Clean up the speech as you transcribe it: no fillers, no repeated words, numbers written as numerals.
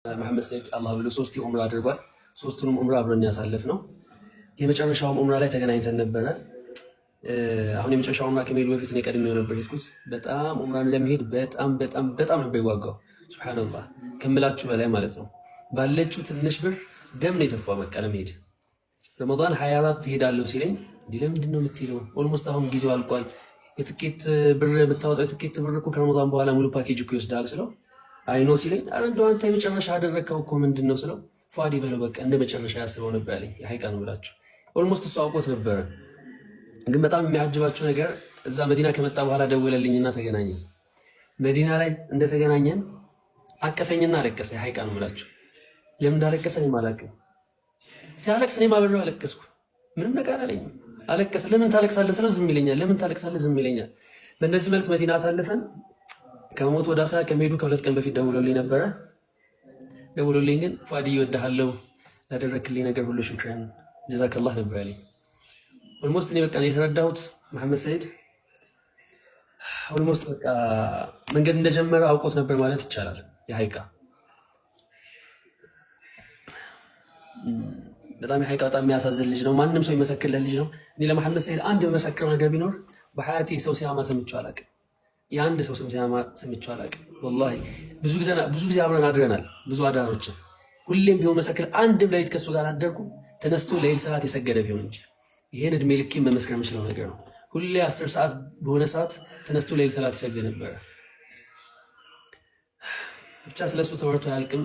መሐመድ ሰይድ አላህ ብሎ 3 ዑምራ አድርጓል። 3ቱንም ዑምራ አብረን ያሳለፍ ነው። የመጨረሻው ዑምራ ላይ ተገናኝተን ነበረ። አሁን የመጨረሻው ዑምራ ከመሄዱ በፊት እኔ ቀድሜው ነበር የሄድኩት። በጣም ዑምራን ለመሄድ በጣም ነበር የጓጓው። ሱብሃንአላህ ከምላችሁ በላይ ማለት ነው። ባለችው ትንሽ ብር ደም ነው የተፋው በቃ ለመሄድ። ረመዳን 24 ትሄዳለሁ ሲለኝ ለምንድን ነው የምትሄደው? ኦልሞስት አሁን ጊዜው አልቋል። የትኬት ብር የምታወጣው የትኬት ብር እኮ ከረመዳን በኋላ ሙሉ ፓኬጅ እኮ ይወስዳል ስለው አይኖ ሲለኝ አረ እንደው አንተ የመጨረሻ አደረከው እኮ ምንድን ነው ስለው ፏዲ በለው በቃ እንደ መጨረሻ ያስበው ነበር ያለኝ። የሐቂቃ ነው ብላችሁ ኦልሞስት እሱ አውቆት ነበረ። ግን በጣም የሚያጅባችሁ ነገር እዛ መዲና ከመጣ በኋላ ደወለልኝና ተገናኘን። መዲና ላይ እንደተገናኘን አቀፈኝና አለቀሰ። የሐቂቃ ነው ብላችሁ ለምን እንዳለቀሰ እኔም አላውቅም። ሲያለቅስ እኔም አብሬው አለቀስኩ። ምንም ነገር አላለኝም። አለቀሰ። ለምን ታለቅሳለህ ስለው ዝም ይለኛል። ለምን ታለቅሳለህ ዝም ይለኛል። በእነዚህ መልክ መዲና አሳልፈን ከሞት ወደ አኺራ ከመሄዱ ከ2 ቀን በፊት ደውሎልኝ ነበረ። ደውሎልኝ ግን ፏዲ እወድሃለሁ ላደረክልኝ ነገር ሁሉ ሹክራን ጀዛከላህ ነበር ያለኝ። ኦልሞስት እኔ በቃ የተረዳሁት መሐመድ ሰይድ ኦልሞስት በቃ መንገድ እንደጀመረ አውቆት ነበር ማለት ይቻላል። የሐቂቃ በጣም የሐቂቃ በጣም የሚያሳዝን ልጅ ነው። ማንም ሰው ይመሰክርለት ልጅ ነው። እኔ ለመሐመድ ሰይድ አንድ የመሰክረው ነገር ቢኖር በሐያቴ ሰው ሲያማ ሰምቼው አላውቅም። የአንድ ሰው ስም ሲያማ ሰምቼው አላውቅም። ወላሂ ብዙ ጊዜ አብረን አድረናል፣ ብዙ አዳሮችን። ሁሌም ቢሆን መሰክር አንድም ሌሊት ከሱ ጋር አደርኩ ተነስቶ ለይል ሰዓት የሰገደ ቢሆን እንጂ ይሄን እድሜ ልኬ መመስከር የምችለው ነገር ነው። ሁሌ 10 ሰዓት በሆነ ሰዓት ተነስቶ ለይል ሰዓት ይሰግድ ነበረ። ብቻ ስለሱ ተወርቶ አያልቅም።